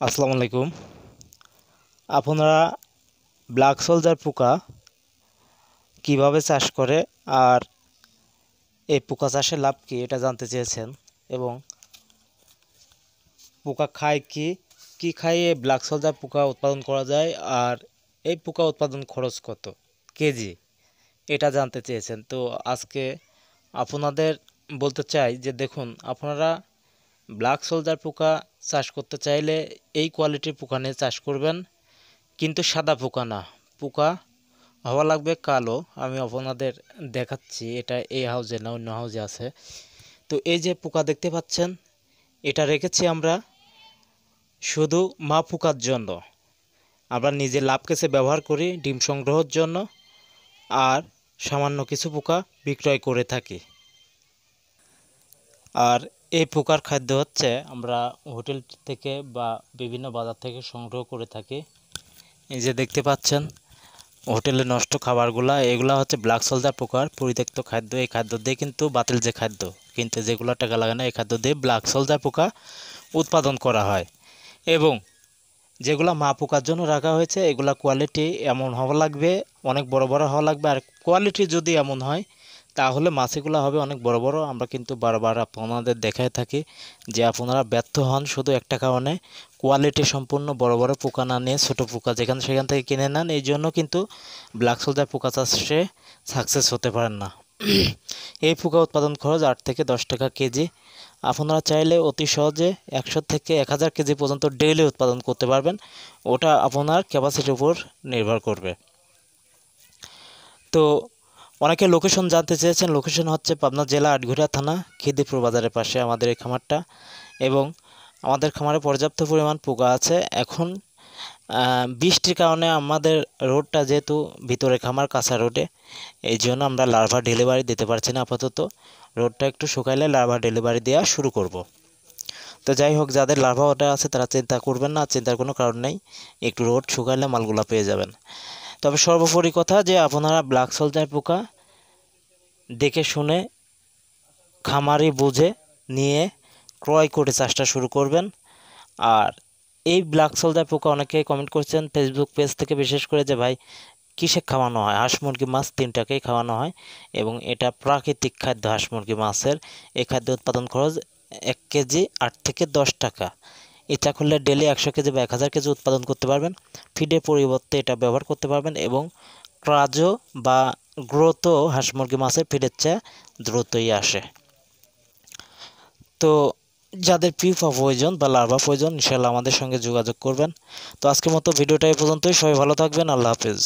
আসসালামু আলাইকুম। আপনারা ব্ল্যাক সোলজার পোকা কিভাবে চাষ করে আর এই পোকা চাষে লাভ কি এটা জানতে চেয়েছেন, এবং পোকা খায় কি কি খায় এই ব্ল্যাক সোলজার পোকা উৎপাদন করা যায়, আর এই পোকা উৎপাদন খরচ কত কেজি এটা জানতে চেয়েছেন। তো আজকে আপনাদের বলতে চাই যে দেখুন, আপনারা ব্ল্যাক সোলজার পোকা চাষ করতে চাইলে এই কোয়ালিটির পোকা নিয়ে চাষ করবেন, কিন্তু সাদা পোকা না, পোকা হওয়া লাগবে কালো। আমি আপনাদের দেখাচ্ছি, এটা এই হাউজে না অন্য হাউজে আছে। তো এই যে পোকা দেখতে পাচ্ছেন, এটা রেখেছি আমরা শুধু মা পোকার জন্য। আমরা নিজে লাভ কেসে ব্যবহার করি ডিম সংগ্রহের জন্য, আর সামান্য কিছু পোকা বিক্রয় করে থাকি। আর এই পোকার খাদ্য হচ্ছে আমরা হোটেল থেকে বা বিভিন্ন বাজার থেকে সংগ্রহ করে থাকি। এই যে দেখতে পাচ্ছেন হোটেলে নষ্ট খাবারগুলা, এগুলা হচ্ছে ব্ল্যাক সোলজার পোকার পরিত্যক্ত খাদ্য। এই খাদ্য দিয়ে কিন্তু বাতিল যে খাদ্য, কিন্তু যেগুলো টাকা লাগে না, এই খাদ্য দিয়ে ব্ল্যাক সোলজার পোকা উৎপাদন করা হয়। এবং যেগুলা মা পোকার জন্য রাখা হয়েছে, এগুলা কোয়ালিটি এমন হওয়া লাগবে, অনেক বড় বড় হওয়া লাগবে। আর কোয়ালিটি যদি এমন হয় তাহলে মাছগুলো হবে অনেক বড় বড়। আমরা কিন্তু বারবার আপনাদের দেখায় থাকি যে আপনারা ব্যর্থ হন শুধু একটা কারণে, কোয়ালিটি সম্পূর্ণ বড় বড় পোকা না নিয়ে ছোটো পোকা যেখান সেখান থেকে কিনে নেন। এই জন্য কিন্তু ব্ল্যাক সোলজার পোকা চাষে সাকসেস হতে পারেন না। এই পোকা উৎপাদন খরচ 8 থেকে 10 টাকা কেজি। আপনারা চাইলে অতি সহজে 100 থেকে 1000 কেজি পর্যন্ত ডেইলি উৎপাদন করতে পারবেন। ওটা আপনার ক্যাপাসিটির উপর নির্ভর করবে। তো অনেকে লোকেশন জানতে চেয়েছেন। লোকেশন হচ্ছে পাবনা জেলা আটঘরিয়া থানা খিদিরপুর বাজারের পাশে আমাদের এই খামারটা, এবং আমাদের খামারে পর্যাপ্ত পরিমাণ পোকা আছে। এখন বৃষ্টির কারণে আমাদের রোডটা যেহেতু ভিতরে খামার কাঁচা রোডে, এই জন্য আমরা লার্ভা ডেলিভারি দিতে পারছি না আপাতত। রোডটা একটু শুকাইলে লার্ভা ডেলিভারি দেওয়া শুরু করব। তো যাই হোক, যাদের লার্ভা অর্ডার আছে তারা চিন্তা করবেন না, চিন্তার কোনো কারণ নেই, একটু রোড শুকাইলে মালগুলা পেয়ে যাবেন। তবে সর্বোপরি কথা যে আপনারা ব্ল্যাক সোলজার পোকা দেখে শুনে খামারি বুঝে নিয়ে ক্রয় করে চাষটা শুরু করবেন। আর এই ব্ল্যাক সোলজার পোকা অনেকেই কমেন্ট করছেন ফেসবুক পেজ থেকে, বিশেষ করে যে ভাই কিসে খাওয়ানো হয়। হাঁস মুরগি মাছ তিনটাকেই খাওয়ানো হয়, এবং এটা প্রাকৃতিক খাদ্য হাঁস মুরগি মাছের। এই খাদ্য উৎপাদন খরচ 1 কেজি 8 থেকে 10 টাকা। ইচ্ছা করলে ডেলি 100 কেজি বা 1000 কেজি উৎপাদন করতে পারবেন। ফিডের পরিবর্তে এটা ব্যবহার করতে পারবেন, এবং ক্রাজো বা গ্রোথও হাঁস মুরগি মাছের ফিডের চেয়ে দ্রুতই আসে। তো যাদের পিউপা প্রয়োজন বা লার্ভা প্রয়োজন, ইনশাআল্লাহ আমাদের সঙ্গে যোগাযোগ করবেন। তো আজকের মতো ভিডিওটা এই পর্যন্তই। সবাই ভালো থাকবেন। আল্লাহ হাফেজ।